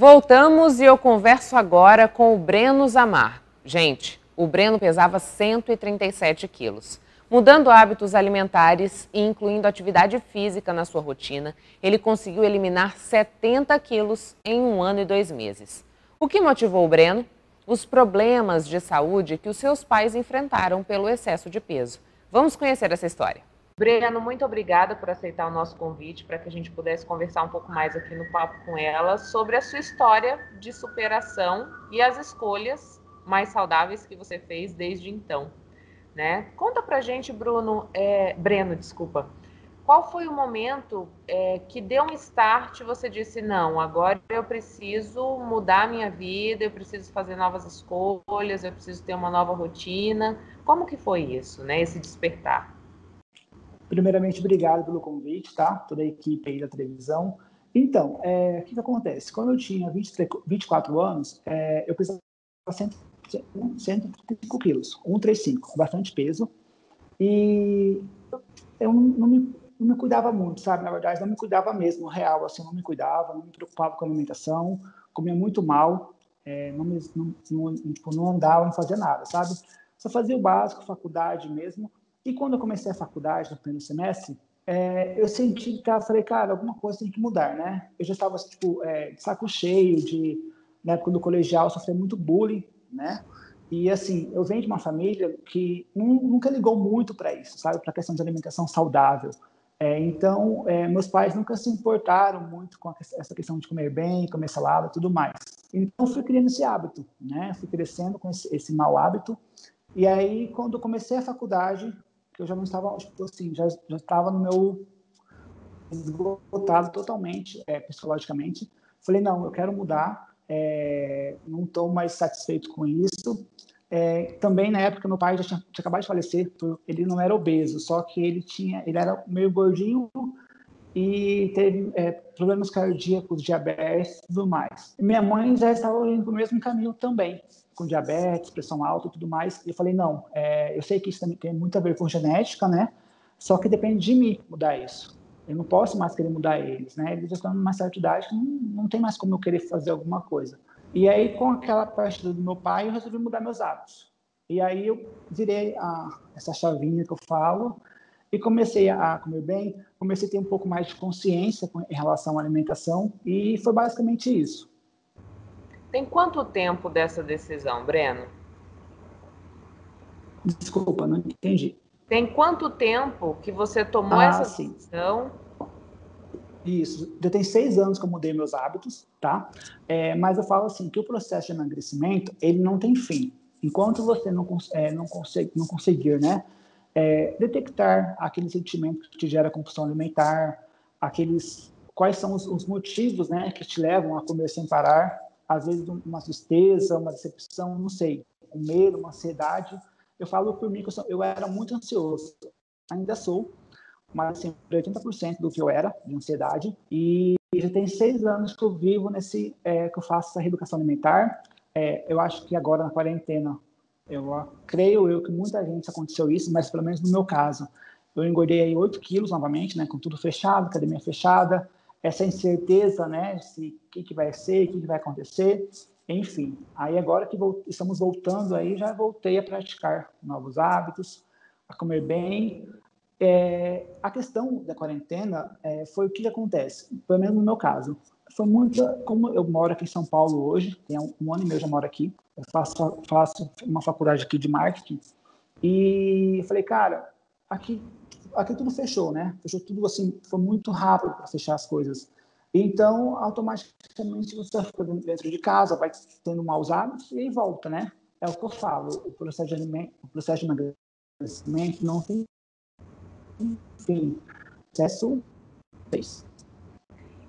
Voltamos e eu converso agora com o Breno Zamar. Gente, o Breno pesava 137 quilos. Mudando hábitos alimentares e incluindo atividade física na sua rotina, ele conseguiu eliminar 70 quilos em 1 ano e 2 meses. O que motivou o Breno? Os problemas de saúde que os seus pais enfrentaram pelo excesso de peso. Vamos conhecer essa história. Breno, muito obrigada por aceitar o nosso convite para que a gente pudesse conversar um pouco mais aqui no Papo com ela sobre a sua história de superação e as escolhas mais saudáveis que você fez desde então, né? Conta pra gente, Breno, desculpa. Qual foi o momento que deu um start e você disse, não, agora eu preciso mudar a minha vida, eu preciso fazer novas escolhas, eu preciso ter uma nova rotina. Como que foi isso, né? Esse despertar? Primeiramente, obrigado pelo convite, tá? Toda a equipe aí da televisão. Então, o que acontece? Quando eu tinha 24 anos, eu pesava 135 quilos, 135, com bastante peso. E eu não me cuidava muito, sabe? Na verdade, não me cuidava mesmo, real, assim, não me cuidava, não me preocupava com a alimentação, comia muito mal, não andava, não fazia nada, sabe? Só fazia o básico, faculdade mesmo. E quando eu comecei a faculdade, no primeiro semestre, eu senti que, falei, cara, alguma coisa tem que mudar, né? Eu já estava, tipo, de saco cheio na época do colegial, sofri muito bullying, né? E, assim, eu venho de uma família que nunca ligou muito para isso, sabe? Para a questão de alimentação saudável. Então, meus pais nunca se importaram muito com essa questão de comer bem, comer salada e tudo mais. Então, fui criando esse hábito, né? Fui crescendo com esse mau hábito. E aí, quando eu comecei a faculdade, que eu já não estava, tipo assim, já estava no meu esgotado totalmente, psicologicamente, falei, não, eu quero mudar, não estou mais satisfeito com isso. Também, na época, meu pai já tinha acabado de falecer, ele não era obeso, só que ele era meio gordinho e teve problemas cardíacos, diabetes e tudo mais. E minha mãe já estava indo para o mesmo caminho também, com diabetes, pressão alta e tudo mais. E eu falei, não, eu sei que isso também tem muito a ver com genética, né? Só que depende de mim mudar isso. Eu não posso mais querer mudar eles, né? Eles já estão numa certa idade que não tem mais como eu querer fazer alguma coisa. E aí, com aquela parte do meu pai, eu resolvi mudar meus hábitos. E aí eu virei essa chavinha que eu falo e comecei a comer bem, comecei a ter um pouco mais de consciência em relação à alimentação e foi basicamente isso. Tem quanto tempo dessa decisão, Breno? Desculpa, não entendi. Tem quanto tempo que você tomou essa Sim. decisão? Isso. Já tem 6 anos que eu mudei meus hábitos, tá? Mas eu falo assim, que o processo de emagrecimento, ele não tem fim. Enquanto você não conseguir, né, detectar aquele sentimento que te gera compulsão alimentar, quais são os motivos, né, que te levam a comer sem parar, às vezes uma tristeza, uma decepção, não sei, um medo, uma ansiedade. Eu falo por mim que eu era muito ansioso, ainda sou, mas assim, 80% do que eu era, de ansiedade, e já tem 6 anos que eu vivo que eu faço essa reeducação alimentar. Eu acho que agora na quarentena, creio eu que muita gente aconteceu isso, mas pelo menos no meu caso, eu engordei aí 8 quilos novamente, né, com tudo fechado, academia fechada, essa incerteza, né, se o que vai ser, o que vai acontecer, enfim. Aí agora que estamos voltando aí, já voltei a praticar novos hábitos, a comer bem. A questão da quarentena foi o que acontece, pelo menos no meu caso. Foi como eu moro aqui em São Paulo hoje, tem um ano e meio eu já moro aqui, eu faço uma faculdade aqui de marketing, e eu falei, cara, aqui tudo fechou, né? Fechou tudo assim, foi muito rápido para fechar as coisas. Então, automaticamente você fica dentro de casa, vai tendo maus hábitos e aí volta, né? É o que eu falo, o processo de emagrecimento não tem fim. Processo 6.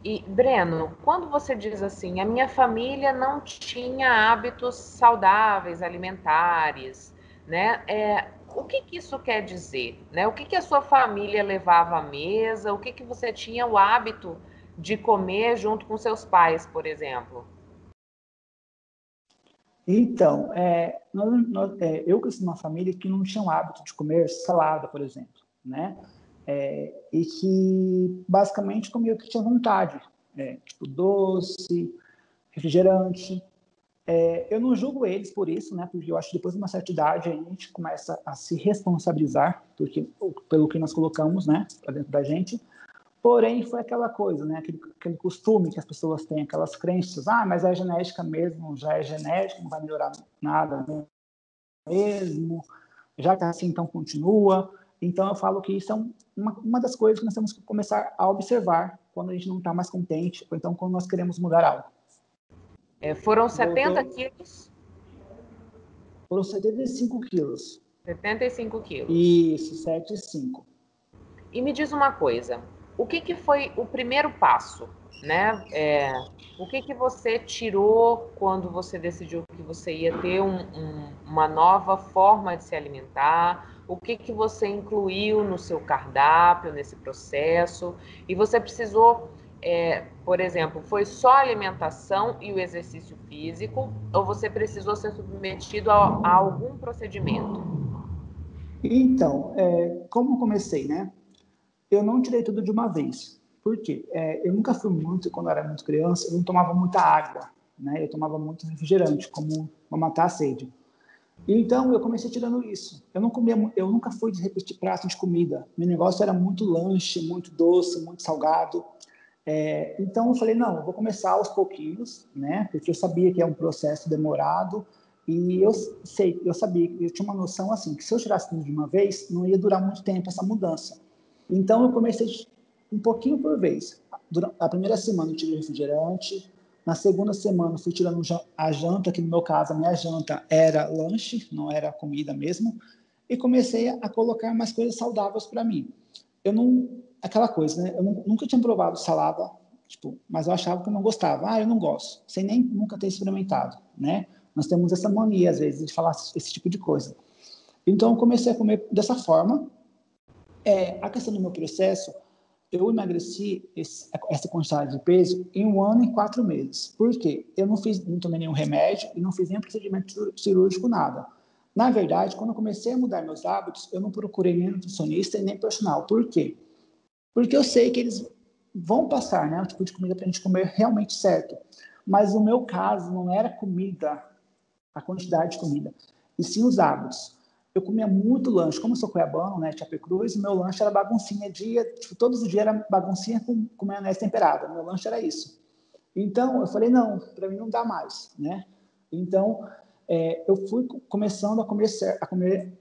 E, Breno, quando você diz assim, a minha família não tinha hábitos saudáveis, alimentares, né? O que que isso quer dizer, né? O que que a sua família levava à mesa? O que que você tinha o hábito de comer junto com seus pais, por exemplo? Então, eu cresci numa família que não tinha o hábito de comer salada, por exemplo, né? E que basicamente comia o que tinha vontade, tipo doce, refrigerante. Eu não julgo eles por isso, né? Porque eu acho que depois de uma certa idade a gente começa a se responsabilizar pelo que nós colocamos, né, para dentro da gente. Porém, foi aquela coisa, né? Aquele costume que as pessoas têm, aquelas crenças. Ah, mas é genética mesmo, já é genética, não vai melhorar nada mesmo. Já está assim, então continua. Então, eu falo que isso é uma das coisas que nós temos que começar a observar quando a gente não está mais contente, ou então quando nós queremos mudar algo. Foram 70 quilos? Foram 75 quilos. 75 quilos. Isso, 7,5. E me diz uma coisa, o que foi o primeiro passo, né? O que você tirou quando você decidiu que você ia ter uma nova forma de se alimentar? O que você incluiu no seu cardápio, nesse processo? E você precisou, por exemplo, foi só a alimentação e o exercício físico? Ou você precisou ser submetido a algum procedimento? Então, como eu comecei, né? Eu não tirei tudo de uma vez. Por quê? Eu nunca fui muito, quando eu era muito criança, eu não tomava muita água, né? Eu tomava muito refrigerante, como para matar a sede. Então, eu comecei tirando isso. Eu nunca fui de repetir prato de comida. Meu negócio era muito lanche, muito doce, muito salgado. Então, eu falei, não, eu vou começar aos pouquinhos, né? Porque eu sabia que é um processo demorado e eu sabia, eu tinha uma noção assim, que se eu tirasse tudo de uma vez, não ia durar muito tempo essa mudança. Então, eu comecei um pouquinho por vez. Durante a primeira semana eu tirei refrigerante, na segunda semana fui tirando a janta, que no meu caso a minha janta era lanche, não era comida mesmo, e comecei a colocar mais coisas saudáveis para mim. Eu não, aquela coisa, né? Eu nunca tinha provado salada, tipo, mas eu achava que eu não gostava. Ah, eu não gosto, sem nem nunca ter experimentado, né? Nós temos essa mania às vezes de falar esse tipo de coisa. Então eu comecei a comer dessa forma. A questão do meu processo, eu emagreci essa quantidade de peso em 1 ano e 4 meses. Por quê? Eu não tomei nenhum remédio e não fiz nenhum procedimento cirúrgico, nada. Na verdade, quando eu comecei a mudar meus hábitos, eu não procurei nem nutricionista e nem personal. Por quê? Porque eu sei que eles vão passar, né, o tipo de comida para a gente comer realmente certo. Mas no meu caso, não era comida, a quantidade de comida, e sim os hábitos. Eu comia muito lanche, como eu sou cuiabano, né, Chapecruz, meu lanche era baguncinha tipo, todos os dias era baguncinha com maionese temperada, meu lanche era isso. Então, eu falei, não, para mim não dá mais, né? Então, eu fui começando a comer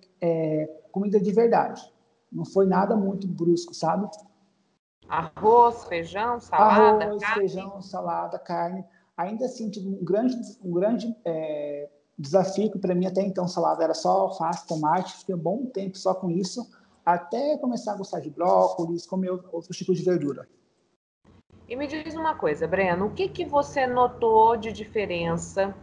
comida de verdade. Não foi nada muito brusco, sabe? Arroz, feijão, salada, Arroz, carne? feijão, salada, carne. Ainda assim, tive um grande desafio, que para mim até então salada era só alface, tomate. Fiquei um bom tempo só com isso, até começar a gostar de brócolis, comer outros tipos de verdura. E me diz uma coisa, Breno, o que você notou de diferença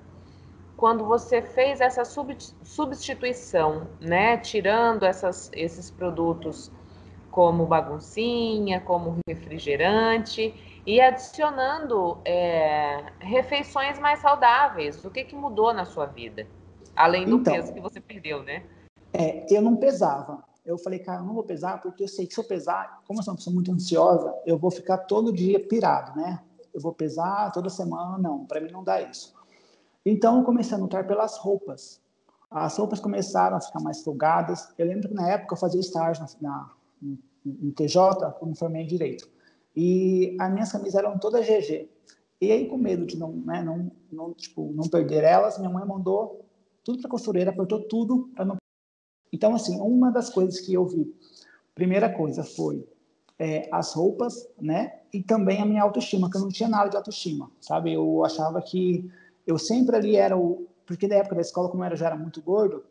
quando você fez essa substituição, né? Tirando esses produtos como baguncinha, como refrigerante e adicionando refeições mais saudáveis. O que mudou na sua vida? Além do peso que Então, você perdeu, né? eu não pesava. Eu falei, cara, eu não vou pesar, porque eu sei que se eu pesar, como eu sou uma pessoa muito ansiosa, eu vou ficar todo dia pirado, né? Eu vou pesar toda semana, não, para mim não dá isso. Então, eu comecei a notar pelas roupas. As roupas começaram a ficar mais folgadas. Eu lembro que na época eu fazia estágio no TJ, eu me formei em Direito. E as minhas camisas eram todas GG. E aí, com medo de não perder elas, minha mãe mandou tudo para a costureira, apertou tudo para não. Então, assim, uma das coisas que eu vi, primeira coisa foi as roupas, né? E também a minha autoestima, que eu não tinha nada de autoestima, sabe? Eu achava que eu sempre ali era o. Porque na época da escola, como eu já era muito gordo,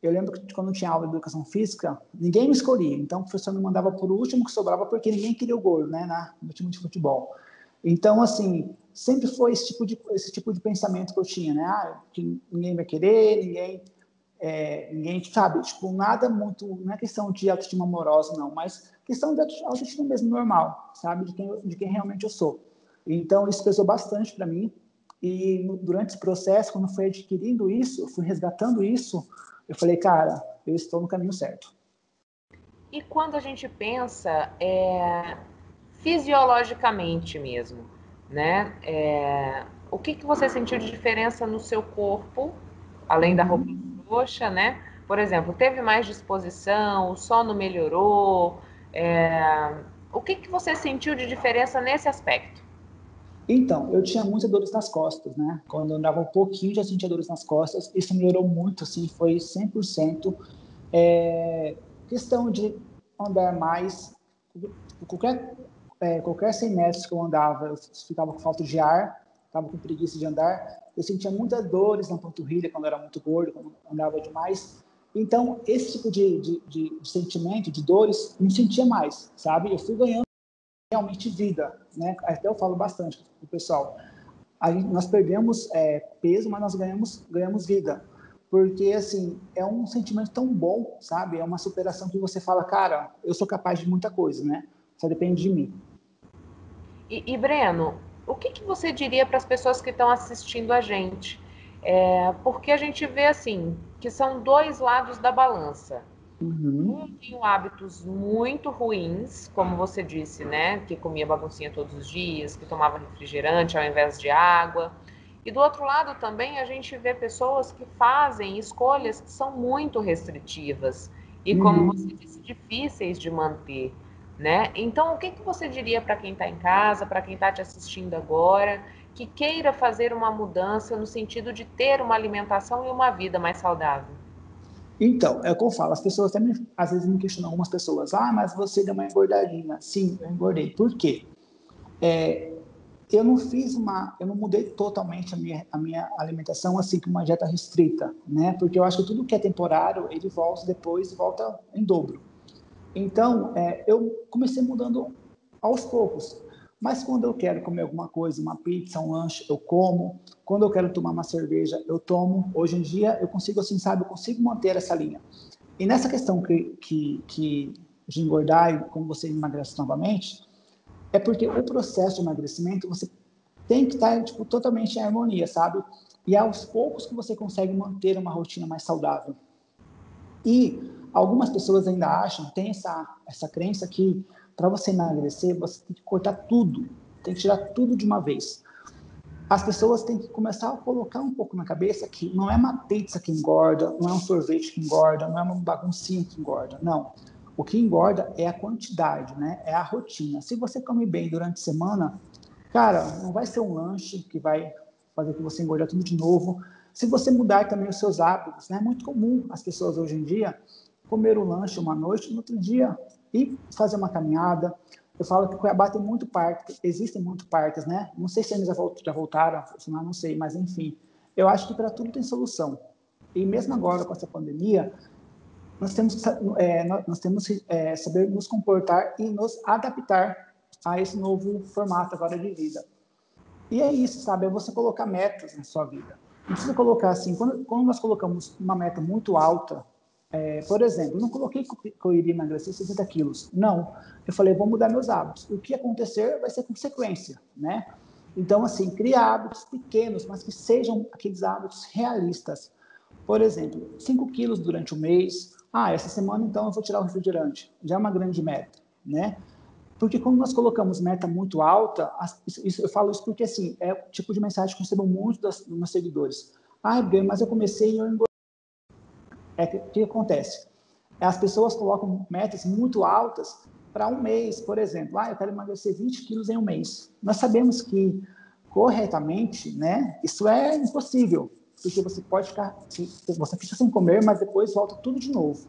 eu lembro que quando tinha aula de educação física, ninguém me escolhia. Então, o professor me mandava por último que sobrava, porque ninguém queria o gordo, né? No time de futebol. Então, assim, sempre foi esse tipo de pensamento que eu tinha, né? Ah, que ninguém vai querer, ninguém sabe, tipo, nada muito, não é questão de autoestima amorosa, não, mas questão de autoestima mesmo normal, sabe, de quem realmente eu sou. Então, isso pesou bastante para mim, e durante esse processo, quando eu fui adquirindo isso, eu fui resgatando isso, eu falei, cara, eu estou no caminho certo. E quando a gente pensa fisiologicamente mesmo, né? o que você sentiu de diferença no seu corpo, além da roupa roxa, né? Por exemplo, teve mais disposição, o sono melhorou? O que você sentiu de diferença nesse aspecto? Então, eu tinha muitas dores nas costas, né? Quando eu andava um pouquinho, já sentia dores nas costas. Isso melhorou muito, assim, foi 100%. Questão de andar mais, qualquer, qualquer 100 metros que eu andava, eu ficava com falta de ar, estava com preguiça de andar. Eu sentia muitas dores na panturrilha quando eu era muito gordo, quando eu andava demais. Então, esse tipo de sentimento, de dores, não sentia mais, sabe? Eu fui ganhando realmente vida, né? Até eu falo bastante para o pessoal. Nós perdemos peso, mas nós ganhamos vida. Porque, assim, é um sentimento tão bom, sabe? É uma superação que você fala, cara, eu sou capaz de muita coisa, né? Só depende de mim. E Breno, o que você diria para as pessoas que estão assistindo a gente? Porque a gente vê assim, que são dois lados da balança. Um Uhum. tinha hábitos muito ruins, como você disse, né? Que comia baguncinha todos os dias, que tomava refrigerante ao invés de água. E do outro lado também a gente vê pessoas que fazem escolhas que são muito restritivas e, como você Uhum. disse, difíceis de manter, né? Então, o que você diria para quem está em casa, para quem está te assistindo agora, que queira fazer uma mudança no sentido de ter uma alimentação e uma vida mais saudável? Então, é o que eu falo, as pessoas até às vezes me questionam, algumas pessoas, mas você deu uma engordadinha. Sim, eu engordei. Por quê? Eu não mudei totalmente a minha alimentação assim com uma dieta restrita, né? Porque eu acho que tudo que é temporário, ele volta depois e volta em dobro. Então, eu comecei mudando aos poucos. Mas quando eu quero comer alguma coisa, uma pizza, um lanche, eu como. Quando eu quero tomar uma cerveja, eu tomo. Hoje em dia, eu consigo, assim, sabe, eu consigo manter essa linha. E nessa questão de engordar e como você emagrece novamente, é porque o processo de emagrecimento, você tem que estar tipo, totalmente em harmonia, sabe? E é aos poucos que você consegue manter uma rotina mais saudável. E algumas pessoas ainda acham, tem essa crença que para você emagrecer, você tem que cortar tudo, tem que tirar tudo de uma vez. As pessoas têm que começar a colocar um pouco na cabeça que não é uma pizza que engorda, não é um sorvete que engorda, não é uma baguncinha que engorda, não. O que engorda é a quantidade, né? É a rotina. Se você come bem durante a semana, cara, não vai ser um lanche que vai fazer que você engordar tudo de novo. Se você mudar também os seus hábitos, né? É muito comum as pessoas hoje em dia comer o lanche uma noite, no outro dia ir fazer uma caminhada. Eu falo que Cuiabá tem muito parque, existem muito parques, né? Não sei se eles já voltaram a funcionar, não sei, mas enfim. Eu acho que para tudo tem solução. E mesmo agora com essa pandemia, nós temos que saber nos comportar e nos adaptar a esse novo formato agora de vida. E é isso, sabe? É você colocar metas na sua vida. Não precisa colocar assim, quando nós colocamos uma meta muito alta, por exemplo, eu não coloquei que eu iria emagrecer 60 quilos. Não. Eu falei, vou mudar meus hábitos. O que acontecer vai ser consequência, né? Então, assim, criar hábitos pequenos, mas que sejam aqueles hábitos realistas. Por exemplo, 5 quilos durante o mês. Essa semana, então, eu vou tirar o refrigerante. Já é uma grande meta, né? Porque quando nós colocamos meta muito alta, eu falo isso porque, assim, é o tipo de mensagem que eu recebo muito dos meus seguidores. Breno, mas eu comecei e eu engordei. O que acontece? As pessoas colocam metas muito altas para um mês, por exemplo. Eu quero emagrecer 20 quilos em um mês. Nós sabemos que, corretamente, né, isso é impossível, porque você pode ficar, você fica sem comer, mas depois volta tudo de novo.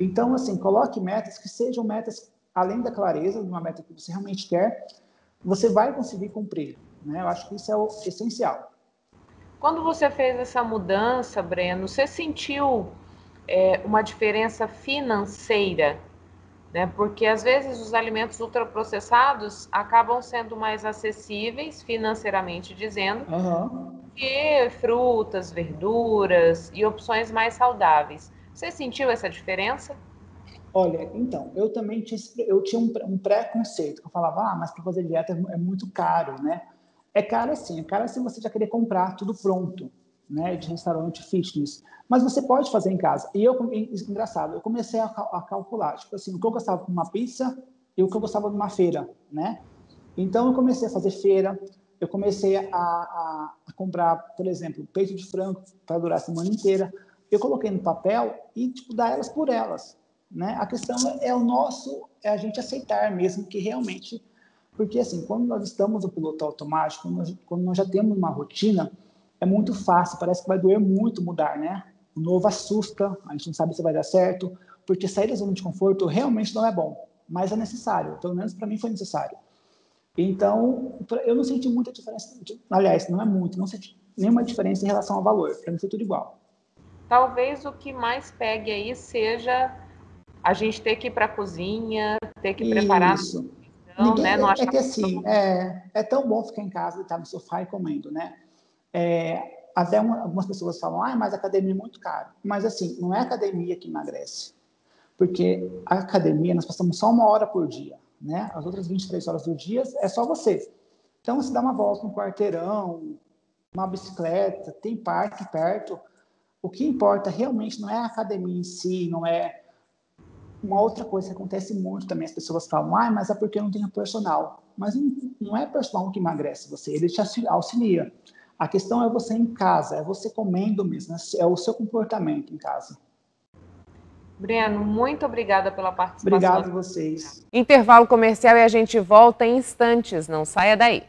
Então, assim, coloque metas que sejam metas, além da clareza, de uma meta que você realmente quer, você vai conseguir cumprir, né? Eu acho que isso é o essencial. Quando você fez essa mudança, Breno, você sentiu uma diferença financeira, né? Porque às vezes os alimentos ultraprocessados acabam sendo mais acessíveis financeiramente dizendo Uhum. que frutas, verduras e opções mais saudáveis. Você sentiu essa diferença? Olha, então, eu tinha um preconceito, que eu falava, mas para fazer dieta é muito caro, né? É caro se você já querer comprar tudo pronto, né, de restaurante fitness. Mas você pode fazer em casa. Engraçado, eu comecei a calcular, tipo assim, o que eu gostava de uma pizza e o que eu gostava de uma feira, né? Então, eu comecei a fazer feira, eu comecei a comprar, por exemplo, peito de frango para durar a semana inteira. Eu coloquei no papel e, tipo, dar elas por elas, né? A questão é a gente aceitar mesmo que realmente... Porque, assim, quando nós estamos no piloto automático, quando nós já temos uma rotina, é muito fácil, parece que vai doer muito mudar, né? O novo assusta, a gente não sabe se vai dar certo, porque sair da zona de conforto realmente não é bom, mas é necessário, pelo menos para mim foi necessário. Então, eu não senti muita diferença, aliás, não é muito, não senti nenhuma diferença em relação ao valor, para mim foi tudo igual. Talvez o que mais pegue aí seja a gente ter que ir para a cozinha, ter que preparar, Isso. então, né? Não É achar que assim, é tão bom ficar em casa e estar no sofá e comendo, né? Até algumas pessoas falam, mas a academia é muito caro. Mas assim, não é a academia que emagrece. Porque a academia, nós passamos só 1 hora por dia, né? As outras 23 horas do dia é só você. Então, você dá uma volta no quarteirão, uma bicicleta, tem parque perto. O que importa realmente não é a academia em si, não é... Uma outra coisa que acontece muito também, as pessoas falam, mas é porque eu não tenho personal. Mas não é personal que emagrece você, ele te auxilia. A questão é você em casa, é você comendo mesmo, é o seu comportamento em casa. Breno, muito obrigada pela participação. Obrigado a vocês. Intervalo comercial e a gente volta em instantes, não saia daí.